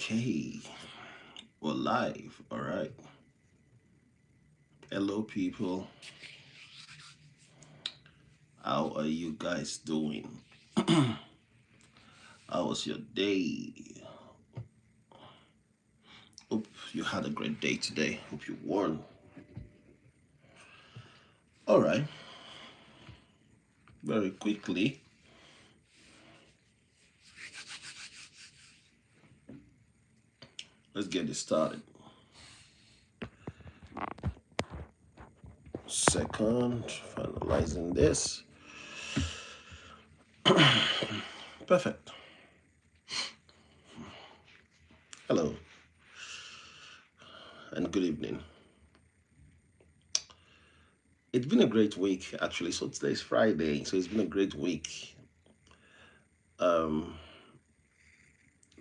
Okay, we're live. All right. Hello, people. How are you guys doing? How was your day? Hope you had a great day today. Hope you won. All right. Very quickly, let's get it started. Second, finalizing this. Perfect. Hello and good evening. It's been a great week, actually. So today's Friday, so it's been a great week. Um,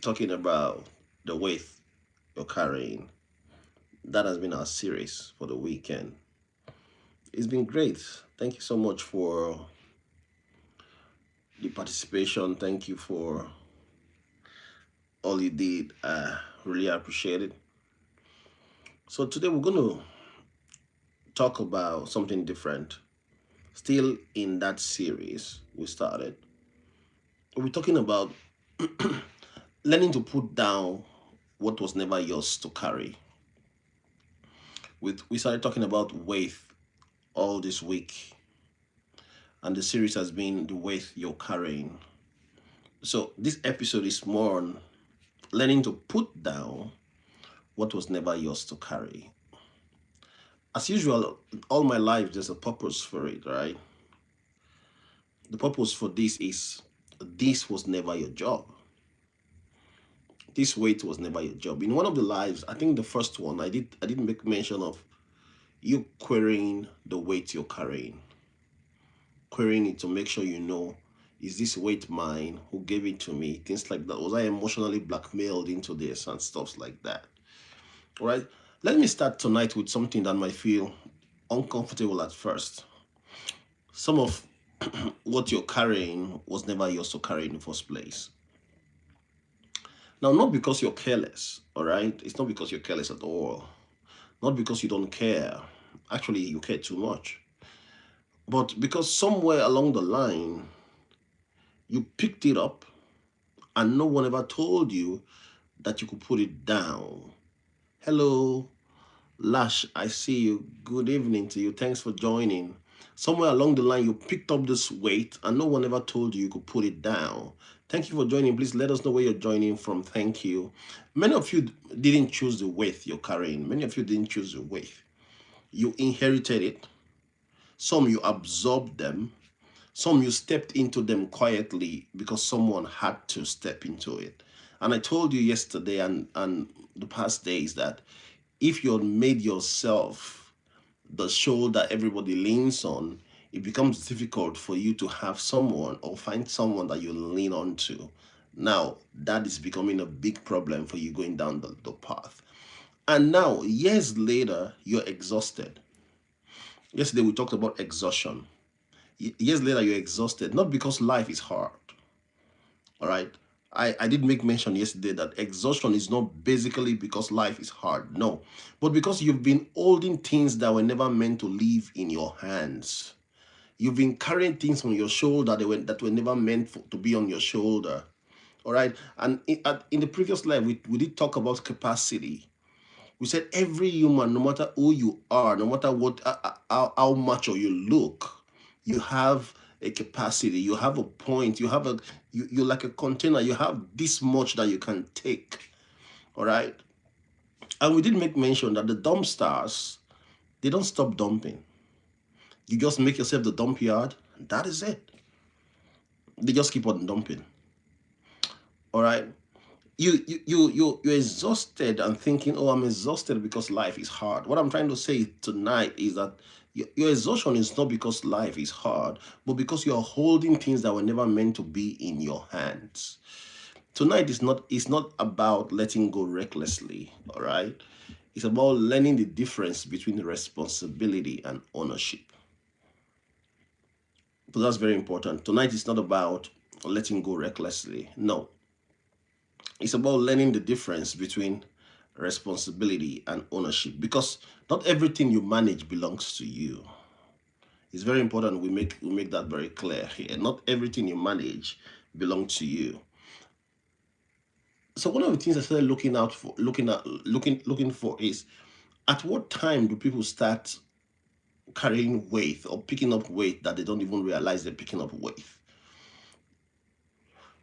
Talking about the weight you're carrying. That has been our series for the weekend. It's been great. Thank you so much for the participation. Thank you for all you did. I really appreciate it. So today we're going to talk about something different. Still in that series we started. We're talking about learning to put down what was never yours to carry. We started talking about weight all this week, and the series has been the weight you're carrying. So this episode is more on learning to put down what was never yours to carry. As usual, all my life there's a purpose for it, right? The purpose for this is this was never your job. This weight was never your job. In one of the lives, I think the first one, I did make mention of you querying the weight you're carrying. Querying it to make sure you know, is this weight mine? Who gave it to me? Things like that. Was I emotionally blackmailed into this and stuff like that? All right. Let me start tonight with something that might feel uncomfortable at first. Some of what you're carrying was never yours to carry in the first place. Now, not because you're careless, all right? It's not because you're careless at all. Not because you don't care. Actually, you care too much. But because somewhere along the line, you picked it up and no one ever told you that you could put it down. Hello, Lash, I see you. Good evening to you. Thanks for joining. Somewhere along the line, you picked up this weight and no one ever told you could put it down. Thank you for joining. Please let us know where you're joining from. Thank you. Many of you didn't choose the weight you're carrying. Many of you didn't choose the weight. You inherited it. Some you absorbed them. Some you stepped into them quietly because someone had to step into it. And I told you yesterday and the past days that if you're made yourself the shoulder everybody leans on, it becomes difficult for you to have someone or find someone that you lean on to. Now, that is becoming a big problem for you going down the path. And now, years later, you're exhausted. Yesterday, we talked about exhaustion. Years later, you're exhausted, not because life is hard. All right. I did make mention yesterday that exhaustion is not basically because life is hard, no, but because you've been holding things that were never meant to live in your hands. You've been carrying things on your shoulder that were never meant to be on your shoulder. All right. And in the previous life, we did talk about capacity. We said every human, no matter who you are, no matter what, how macho you look, you have a capacity, you have a point, you're like a container, you have this much that you can take. All right. And we did make mention that the dump stars, they don't stop dumping. You just make yourself the dump yard. That is it. They just keep on dumping. All right. You're exhausted and thinking, oh, I'm exhausted because life is hard. What I'm trying to say tonight is that your exhaustion is not because life is hard, but because you're holding things that were never meant to be in your hands. Tonight is not about letting go recklessly, all right? It's about learning the difference between responsibility and ownership. So that's very important. Tonight is not about letting go recklessly. No. It's about learning the difference between responsibility and ownership, because not everything you manage belongs to you. It's very important we make that very clear here. Not everything you manage belongs to you. So one of the things I started looking for is, at what time do people start carrying weight or picking up weight that they don't even realize they're picking up weight?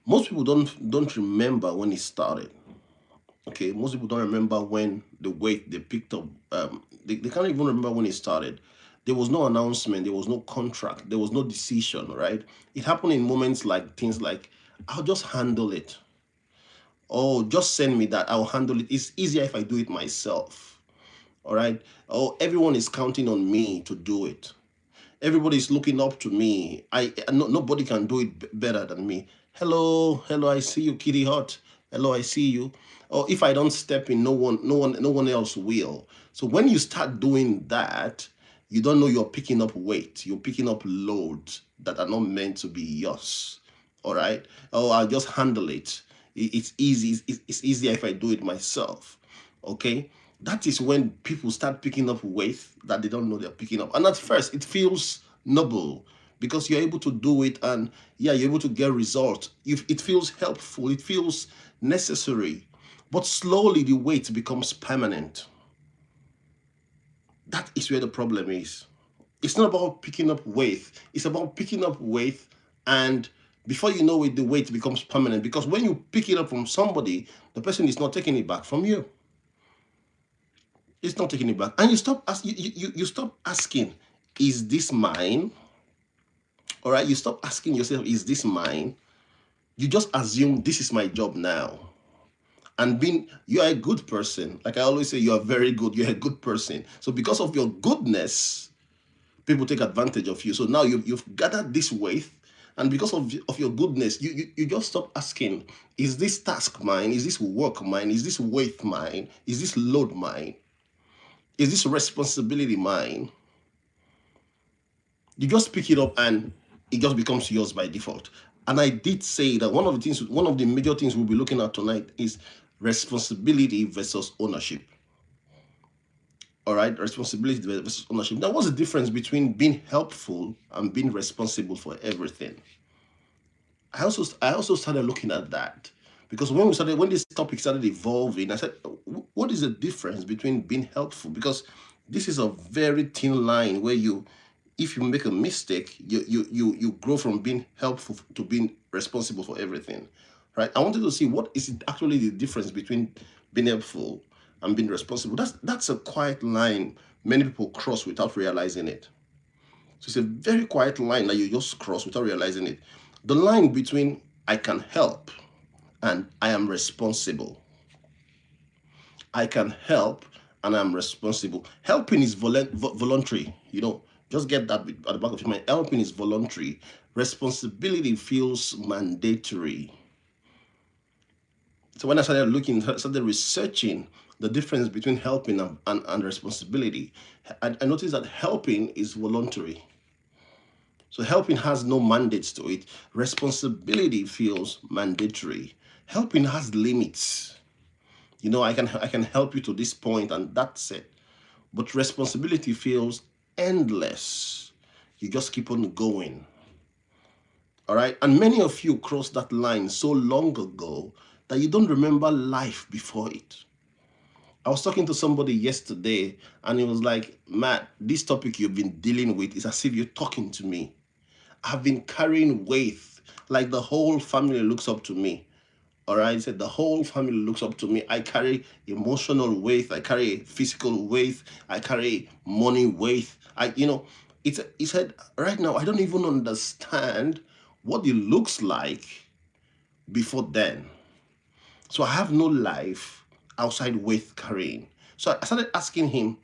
Most people don't remember when it started. Okay, most people don't remember when the weight they picked up. They can't even remember when it started. There was no announcement, there was no contract, there was no decision, right? It happened in moments like things like, I'll just handle it. Oh, just send me that, I'll handle it. It's easier if I do it myself. All right. Oh, everyone is counting on me to do it. Everybody's looking up to me. Nobody can do it better than me. Hello, hello, I see you, Kitty Hot. Hello, I see you. Or if I don't step in, no one else will. So when you start doing that, you don't know you're picking up weight. You're picking up loads that are not meant to be yours. All right. Oh, I'll just handle it. It's easy. It's easier if I do it myself. Okay. That is when people start picking up weight that they don't know they're picking up. And at first, it feels noble because you're able to do it, and yeah, you're able to get results. It feels helpful, it feels necessary. But slowly, the weight becomes permanent. That is where the problem is. It's not about picking up weight, it's about picking up weight, and before you know it, the weight becomes permanent, because when you pick it up from somebody, the person is not taking it back from you. It's not taking it back. And you stop asking, is this mine? All right, you stop asking yourself, is this mine? You just assume this is my job now. And being you are a good person. Like I always say, you are very good. You're a good person. So because of your goodness, people take advantage of you. So now you've gathered this weight, and because of your goodness, you just stop asking, is this task mine? Is this work mine? Is this weight mine? Is this load mine? Is this responsibility mine? You just pick it up and it just becomes yours by default. And I did say that one of the major things we'll be looking at tonight is responsibility versus ownership. All right, responsibility versus ownership. Now, what's the difference between being helpful and being responsible for everything? I also started looking at that, because when this topic started evolving, I said, what is the difference between being helpful? Because this is a very thin line where if you make a mistake, you grow from being helpful to being responsible for everything, right? I wanted to see what is actually the difference between being helpful and being responsible. That's a quiet line many people cross without realizing it. So it's a very quiet line that you just cross without realizing it. The line between I can help and I am responsible. I can help and I'm responsible. Helping is voluntary, just get that at the back of your mind. Helping is voluntary. Responsibility feels mandatory. So when I started researching the difference between helping and responsibility, I noticed that helping is voluntary. So helping has no mandates to it. Responsibility feels mandatory. Helping has limits. I can help you to this point and that's it. But responsibility feels endless. You just keep on going. All right. And many of you crossed that line so long ago that you don't remember life before it. I was talking to somebody yesterday and he was like, Matt, this topic you've been dealing with is as if you're talking to me. I've been carrying weight, like the whole family looks up to me. All right, he said the whole family looks up to me. I carry emotional weight, I carry physical weight, I carry money weight. He said, right now I don't even understand what it looks like before then. So I have no life outside weight carrying. So I started asking him,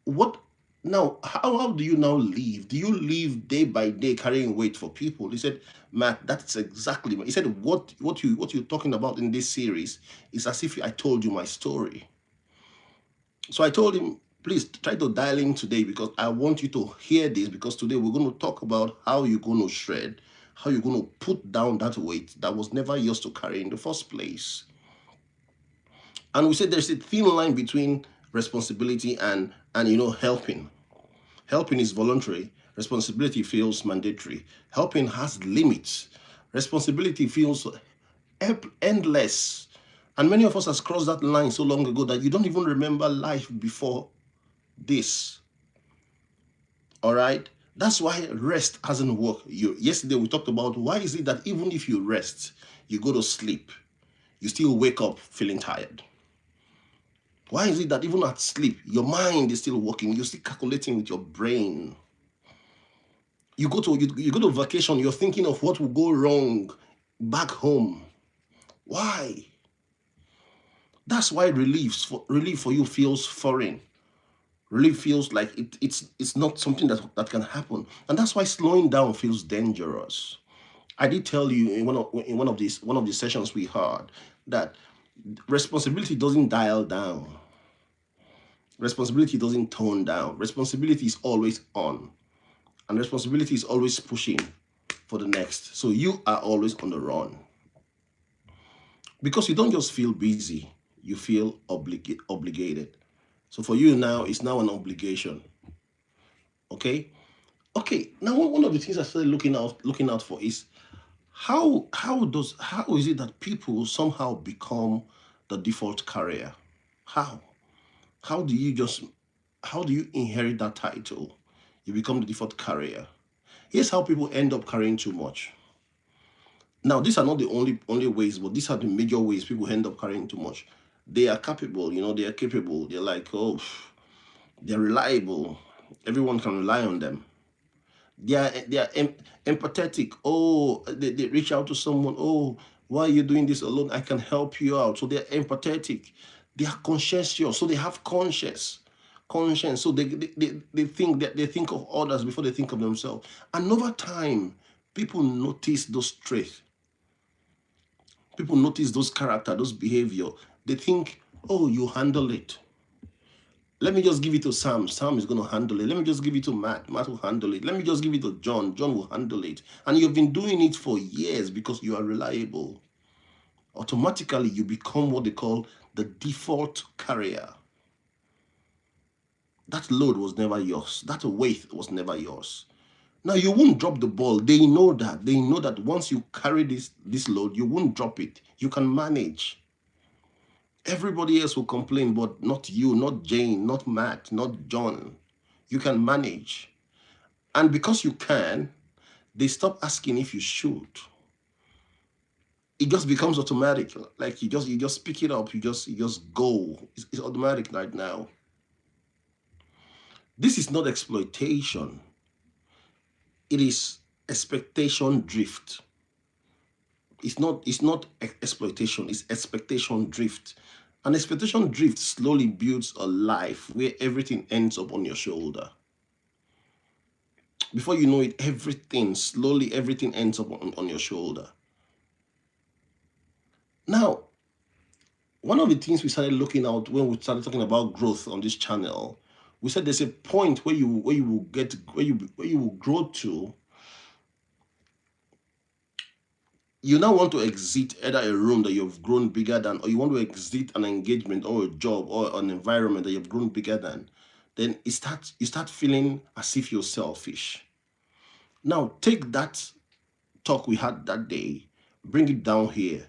what now, how do you now live? Do you live day by day carrying weight for people? He said, Matt, that's exactly. He said, what you're talking about in this series is as if I told you my story. So I told him, please try to dial in today, because I want you to hear this, because today we're going to talk about how you're going to shred, how you're going to put down that weight that was never yours to carry in the first place. And we said there's a thin line between responsibility and helping. Helping is voluntary. Responsibility feels mandatory. Helping has limits. Responsibility feels endless. And many of us has crossed that line so long ago that you don't even remember life before this. All right? That's why rest hasn't worked. Yesterday we talked about why is it that even if you rest, you go to sleep, you still wake up feeling tired. Why is it that even at sleep, your mind is still working, you're still calculating with your brain? You go to vacation, you're thinking of what will go wrong back home. Why? That's why relief for you feels foreign. Relief feels like it's not something that can happen. And that's why slowing down feels dangerous. I did tell you in one of these sessions we had that responsibility doesn't dial down. Responsibility doesn't tone down. Responsibility is always on. And responsibility is always pushing for the next. So you are always on the run. Because you don't just feel busy, you feel obligated. So for you now, it's now an obligation. Okay? Okay, now one of the things I started looking out for is how is it that people somehow become the default carrier? How? How do you inherit that title? You become the default carrier. Here's how people end up carrying too much. Now, these are not the only ways, but these are the major ways people end up carrying too much. They are capable, they are capable. They're like, oh, they're reliable. Everyone can rely on them. They are empathetic. Oh, they reach out to someone. Oh, why are you doing this alone? I can help you out. So they're empathetic. They are conscientious. So they have conscience. So they think of others before they think of themselves. And over time, people notice those traits. People notice those character, those behavior. They think, oh, you handle it. Let me just give it to Sam. Sam is going to handle it. Let me just give it to Matt. Matt will handle it. Let me just give it to John. John will handle it. And you've been doing it for years because you are reliable. Automatically, you become what they call the default carrier. That load was never yours. That weight was never yours. Now, you won't drop the ball. They know that. They know that once you carry this load, you won't drop it. You can manage. Everybody else will complain, but not you, not Jane, not Matt, not John. You can manage. And because you can, they stop asking if you should. It just becomes automatic. Like you just pick it up, you just go. It's automatic right now. This is not exploitation. It is expectation drift. It's not exploitation, it's expectation drift. And expectation drift slowly builds a life where everything ends up on your shoulder. Before you know it, everything ends up on your shoulder. Now, one of the things we started looking out when we started talking about growth on this channel, we said there's a point where you will grow to. You now want to exit either a room that you've grown bigger than, or you want to exit an engagement or a job or an environment that you've grown bigger than. Then you start feeling as if you're selfish. Now take that talk we had that day, bring it down here.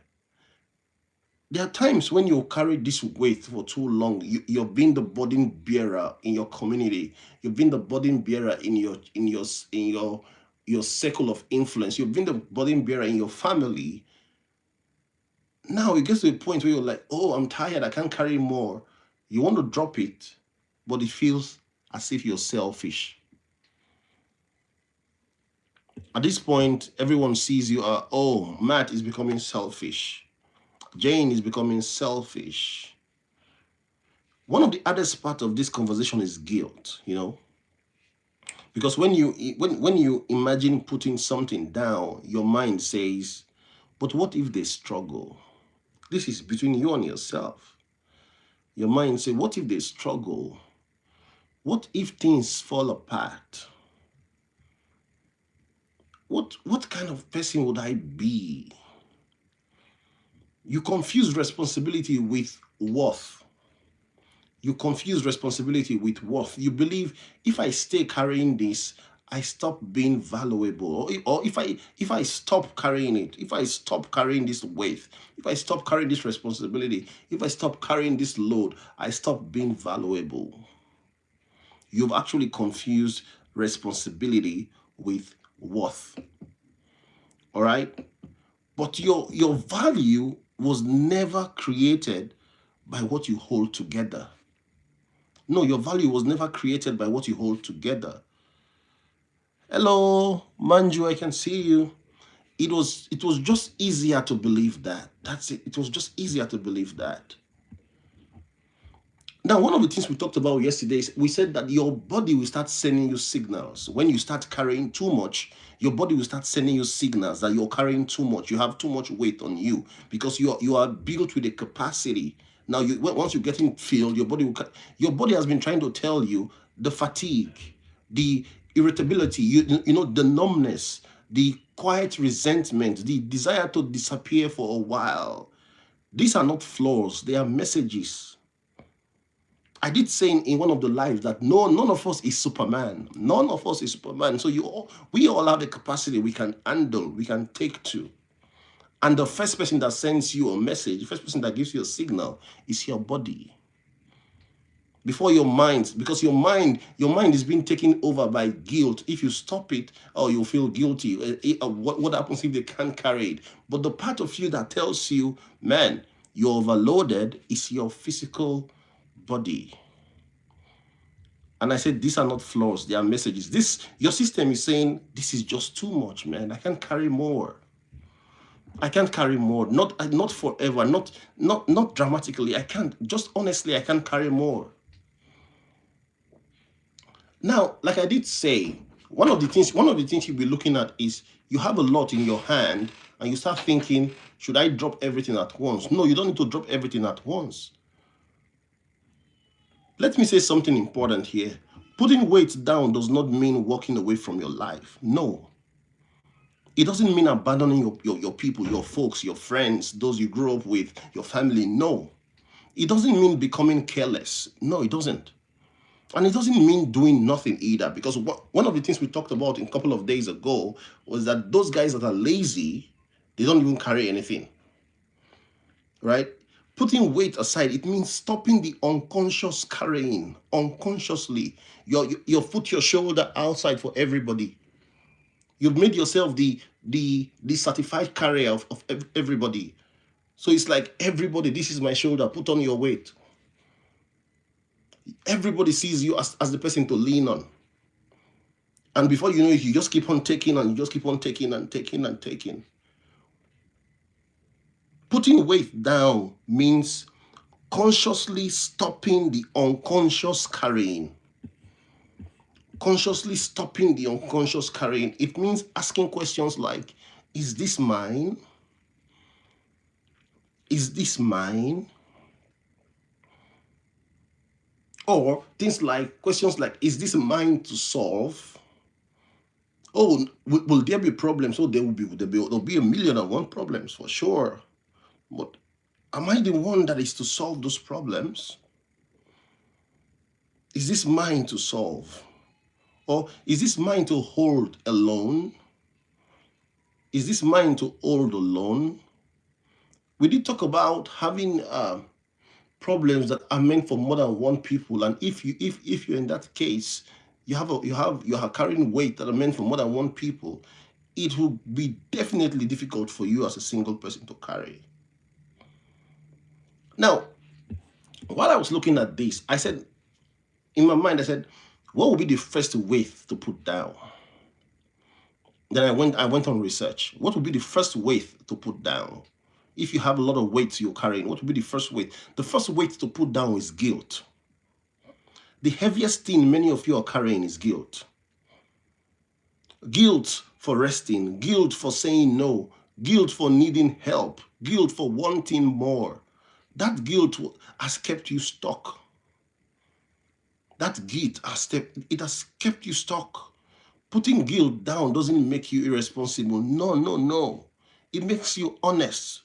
There are times when you carry this weight for too long. You're being the burden bearer in your community. You've been the burden bearer in your circle of influence. You've been the burden bearer in your family. Now it gets to a point where you're like, oh, I'm tired. I can't carry more. You want to drop it, but it feels as if you're selfish. At this point, everyone sees you. Oh, Matt is becoming selfish. Jane is becoming selfish. One of the hardest part of this conversation is guilt, because when you imagine putting something down, your mind says, but what if they struggle? This is between you and yourself. Your mind says, what if they struggle? What if things fall apart? What kind of person would I be? You confuse responsibility with worth. You confuse responsibility with worth. You believe if I stay carrying this, I stop being valuable. Or if I stop carrying it, if I stop carrying this weight, if I stop carrying this responsibility, if I stop carrying this load, I stop being valuable. You've actually confused responsibility with worth. All right? But your value was never created by what you hold together. No, your value was never created by what you hold together. Hello, Manju, I can see you. It was just easier to believe that. That's it. It was just easier to believe that. Now, one of the things we talked about yesterday is we said that your body will start sending you signals. When you start carrying too much, your body will start sending you signals that you're carrying too much. You have too much weight on you because you are built with a capacity. Now, once you're getting filled, your body has been trying to tell you the fatigue, the irritability, the numbness, the quiet resentment, the desire to disappear for a while. These are not flaws; they are messages. I did say in one of the lives that none of us is Superman. None of us is Superman. So we all have the capacity we can handle, we can take to. And the first person that sends you a message, the first person that gives you a signal is your body. Before your mind, because your mind is being taken over by guilt. If you stop it, you'll feel guilty. What happens if they can't carry it? But the part of you that tells you, man, you're overloaded is your physical body. And I said, these are not flaws, they are messages. Your system is saying, this is just too much, man. I can't carry more. I can't carry more. Not forever, not dramatically. I can't, just honestly, I can't carry more. Now, like I did say, one of the things you'll be looking at is you have a lot in your hand and you start thinking, should I drop everything at once? No, you don't need to drop everything at once. Let me say something important here. Putting weight down does not mean walking away from your life. No. It doesn't mean abandoning your people, your folks, your friends, those you grew up with, your family. No. It doesn't mean becoming careless. No, it doesn't. And it doesn't mean doing nothing either, because one of the things we talked about a couple of days ago was that those guys that are lazy, they don't even carry anything. Right? Putting weight aside, it means stopping the unconscious carrying, unconsciously. You put your shoulder outside for everybody. You've made yourself the certified carrier of everybody. So it's like, everybody, this is my shoulder, put on your weight. Everybody sees you as the person to lean on. And before you know it, you just keep on taking and you just keep on taking and taking and taking. Putting weight down means consciously stopping the unconscious carrying. Consciously stopping the unconscious carrying. It means asking questions like, is this mine? Is this mine? Or questions like, is this mine to solve? Oh, will there be problems? Oh, there'll be a million and one problems for sure. But am I the one that is to solve those problems? Is this mine to solve? Or is this mine to hold alone? Is this mine to hold alone? We did talk about having problems that are meant for more than one people, and if you're in that case, you are carrying weight that are meant for more than one people, it will be definitely difficult for you as a single person to carry. Now, while I was looking at this, I said, in my mind, I said, what would be the first weight to put down? Then I went on research. What would be the first weight to put down? If you have a lot of weight you're carrying, what would be the first weight? The first weight to put down is guilt. The heaviest thing many of you are carrying is guilt. Guilt for resting, guilt for saying no, guilt for needing help, guilt for wanting more. That guilt has kept you stuck. That guilt has kept you stuck. Putting guilt down doesn't make you irresponsible. No. It makes you honest.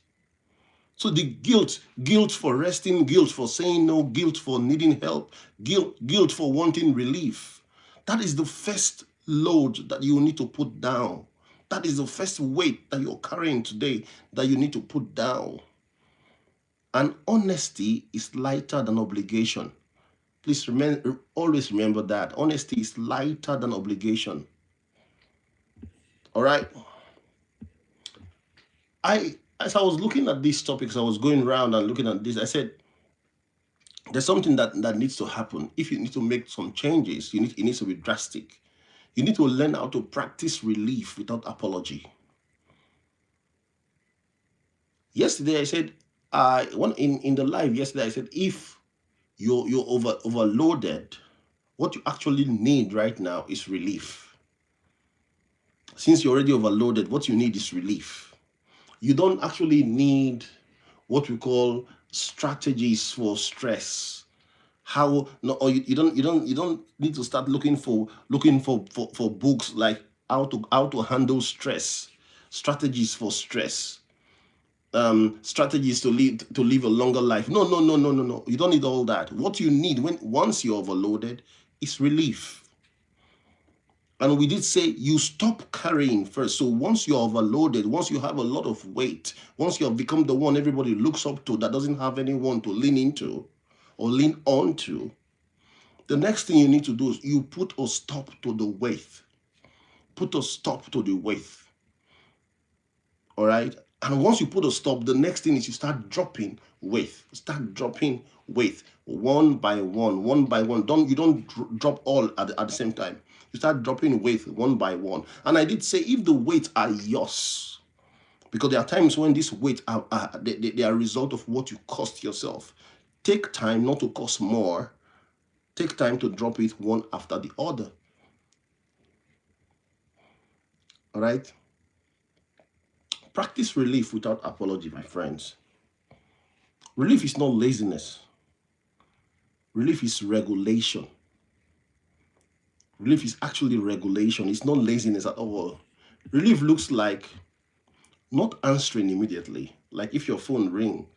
So the guilt for resting, guilt for saying no, guilt for needing help, guilt for wanting relief. That is the first load that you need to put down. That is the first weight that you're carrying today that you need to put down. And honesty is lighter than obligation. Please always remember that. Honesty is lighter than obligation. All right? As I was looking at these topics, I was going around and looking at this, I said, there's something that needs to happen. If you need to make some changes, it needs to be drastic. You need to learn how to practice relief without apology. Yesterday I said, in the live yesterday I said, if you're overloaded, what you actually need right now is relief. Since you're already overloaded, what you need is relief. You don't actually need what we call strategies for stress. How no, or you don't need to start looking for books like how to handle stress, strategies for stress, strategies to live a longer life. No. You don't need all that. What you need once you're overloaded is relief. And we did say you stop carrying first. So once you're overloaded, once you have a lot of weight, once you have become the one everybody looks up to that doesn't have anyone to lean into or lean onto, the next thing you need to do is you put a stop to the weight. Put a stop to the weight. All right? And once you put a stop, the next thing is you start dropping weight. Start dropping weight one by one, one by one. You don't drop all at the same time. You start dropping weight one by one. And I did say, if the weights are yours, because there are times when these weights they are a result of what you cost yourself. Take time not to cost more. Take time to drop it one after the other. All right? Practice relief without apology, my friends. Relief is not laziness. Relief is regulation. Relief is actually regulation. It's not laziness at all. Relief looks like not answering immediately. Like if your phone rings,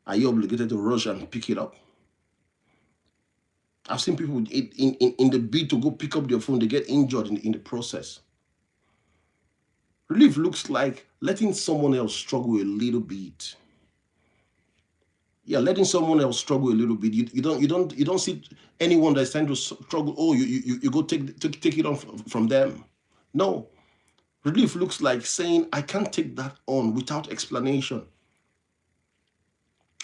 are you obligated to rush and pick it up? I've seen people in the bid to go pick up their phone, they get injured in the process. Relief looks like letting someone else struggle a little bit. Yeah, letting someone else struggle a little bit. You don't see anyone that's trying to struggle. Oh, you go take it on from them. No, relief looks like saying, I can't take that on without explanation.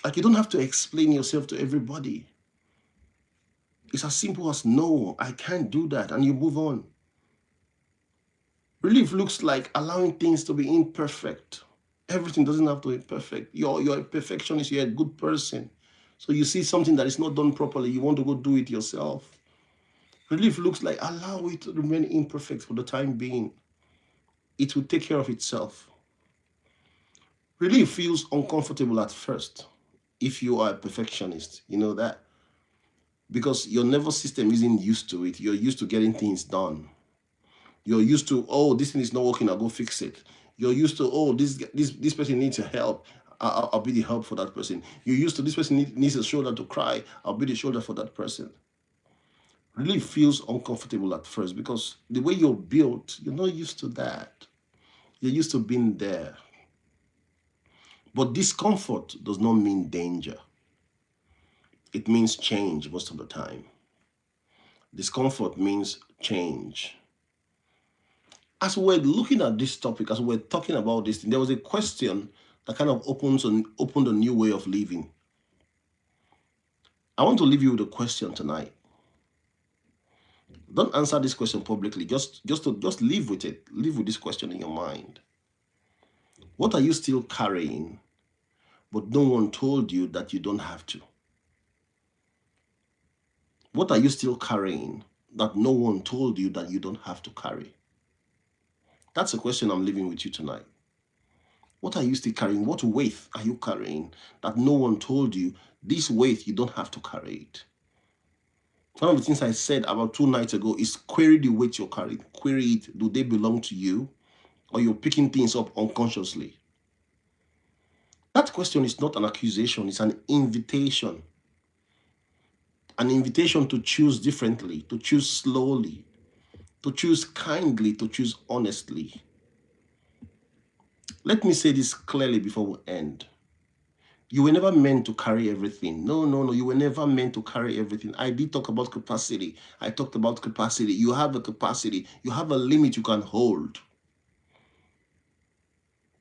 Like you don't have to explain yourself to everybody. It's as simple as, no, I can't do that, and you move on. Relief looks like allowing things to be imperfect. Everything doesn't have to be perfect. You're a perfectionist, you're a good person. So you see something that is not done properly, you want to go do it yourself. Relief looks like allow it to remain imperfect for the time being. It will take care of itself. Relief feels uncomfortable at first if you are a perfectionist. You know that? Because your nervous system isn't used to it. You're used to getting things done. You're used to, oh, this thing is not working, I'll go fix it. You're used to, oh, this person needs help, I'll be the help for that person. You're used to, this person needs a shoulder to cry, I'll be the shoulder for that person. Relief feels uncomfortable at first because the way you're built, you're not used to that. You're used to being there. But discomfort does not mean danger. It means change most of the time. Discomfort means change. As we're looking at this topic, as we're talking about this thing, there was a question that kind of opened a new way of living. I want to leave you with a question tonight. Don't answer this question publicly. Just live with it. Live with this question in your mind. What are you still carrying, but no one told you that you don't have to? What are you still carrying that no one told you that you don't have to carry? That's a question I'm leaving with you tonight. What are you still carrying? What weight are you carrying that no one told you this weight you don't have to carry it? One of the things I said about 2 nights ago is query the weight you're carrying. Query it. Do they belong to you? Or you're picking things up unconsciously? That question is not an accusation, it's an invitation. An invitation to choose differently, to choose slowly, to choose kindly, to choose honestly. Let me say this clearly before we end. You were never meant to carry everything. No, no, no. You were never meant to carry everything. I did talk about capacity. I talked about capacity. You have a capacity. You have a limit you can hold.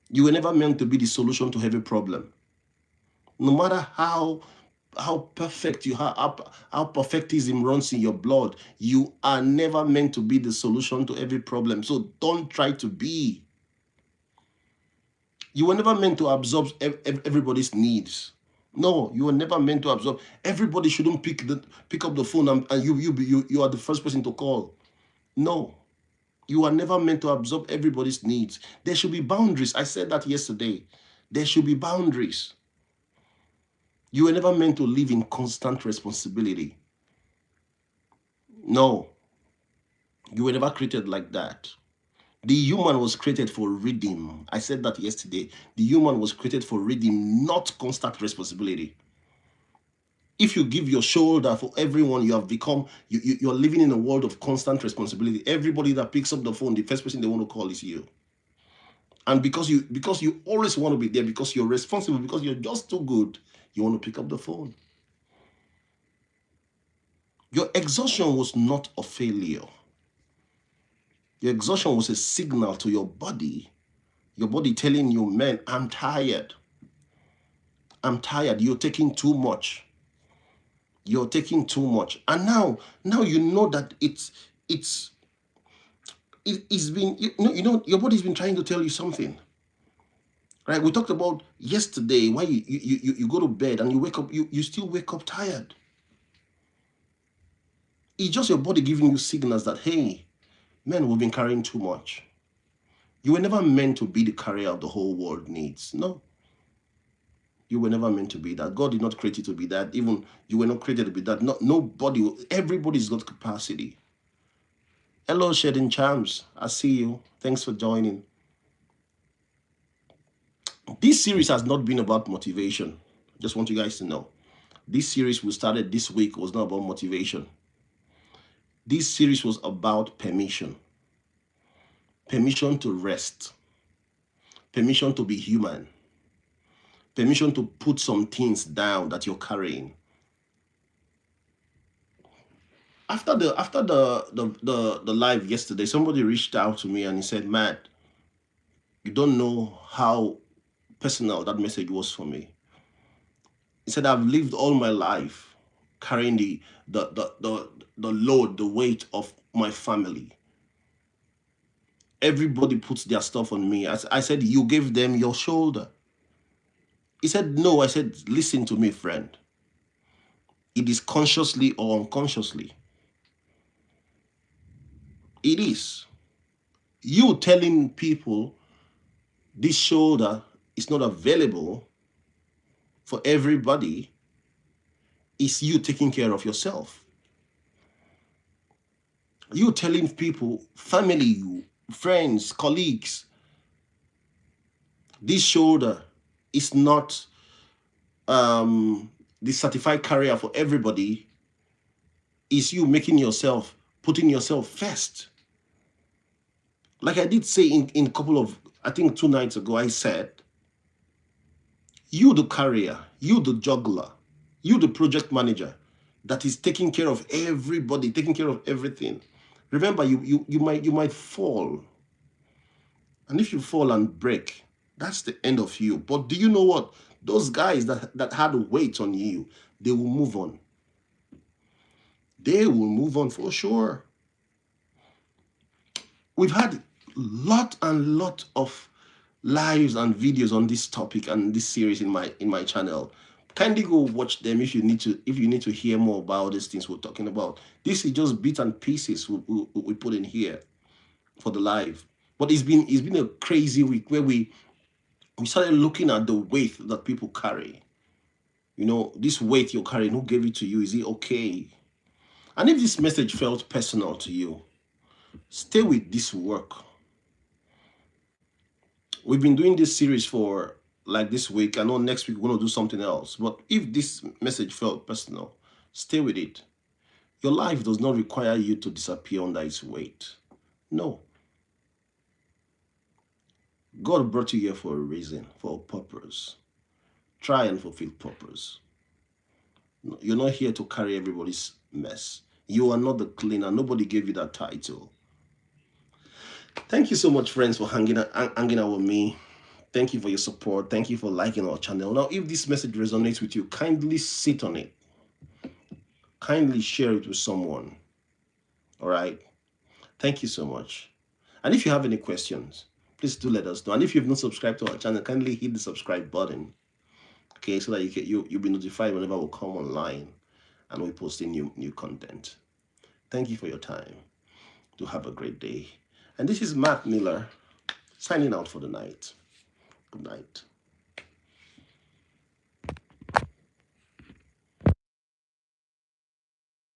You were never meant to be the solution to every problem. No matter how perfect you are, how perfectism runs in your blood, you are never meant to be the solution to every problem. So don't try to be. You were never meant to absorb everybody's needs. No, you were never meant to absorb. Everybody shouldn't pick up the phone and you are the first person to call. No, you are never meant to absorb everybody's needs. There should be boundaries. I said that yesterday. There should be boundaries. You were never meant to live in constant responsibility. No, you were never created like that. The human was created for rhythm. I said that yesterday. The human was created for rhythm, not constant responsibility. If you give your shoulder for everyone, you have become, you're living in a world of constant responsibility. Everybody that picks up the phone, the first person they want to call is you. And because you always want to be there, because you're responsible, because you're just too good, you want to pick up the phone. Your exhaustion was not a failure. Your exhaustion was a signal to your body telling you, man, I'm tired. I'm tired. You're taking too much. You're taking too much. And now you know that it's been, your body's been trying to tell you something. Right? We talked about yesterday why you go to bed and you wake up, you still wake up tired. It's just your body giving you signals that, hey, man, we've been carrying too much. You were never meant to be the carrier of the whole world needs. No. You were never meant to be that. God did not create you to be that. Even you were not created to be that. Nobody, everybody's got capacity. Hello, Shedding Charms. I see you. Thanks for joining. This series has not been about motivation. Just want you guys to know. This series we started this week was not about motivation. This series was about permission. Permission to rest. Permission to be human. Permission to put some things down that you're carrying. After the live yesterday, somebody reached out to me and he said, Matt, you don't know how personal that message was for me. He said, I've lived all my life carrying the load, the weight of my family. Everybody puts their stuff on me. I said, you gave them your shoulder. He said, no. I said, listen to me, friend. It is consciously or unconsciously. It is. You telling people this shoulder is not available for everybody is you taking care of yourself. You telling people, family, friends, colleagues, this shoulder is not the certified carrier for everybody, is you making yourself, putting yourself first. Like I did say in a couple of, I think 2 nights ago, I said, you the carrier, you the juggler, you the project manager that is taking care of everybody, taking care of everything. Remember, you might fall. And if you fall and break, that's the end of you. But do you know what? Those guys that had weight on you, they will move on. They will move on for sure. We've had lot of lives and videos on this topic and this series in my channel. Kindly go watch them if you need to hear more about these things we're talking about. This is just bits and pieces we put in here for the live. But it's been a crazy week where we started looking at the weight that people carry. You know, this weight you're carrying, who gave it to you? Is it okay? And if this message felt personal to you, stay with this work. We've been doing this series for like this week. I know next week we're going to do something else. But if this message felt personal, stay with it. Your life does not require you to disappear under its weight. No. God brought you here for a reason, for a purpose. Try and fulfill purpose. You're not here to carry everybody's mess. You are not the cleaner. Nobody gave you that title. Thank you so much, friends, for hanging out with me. Thank you for your support. Thank you for liking our channel. Now, if this message resonates with you, kindly sit on it. Kindly share it with someone. All right. Thank you so much. And if you have any questions, please do let us know. And if you've not subscribed to our channel, kindly hit the subscribe button. Okay, so that you'll be notified whenever we come online and we post new content. Thank you for your time. Do have a great day. And this is Matt Miller signing out for the night. Good night.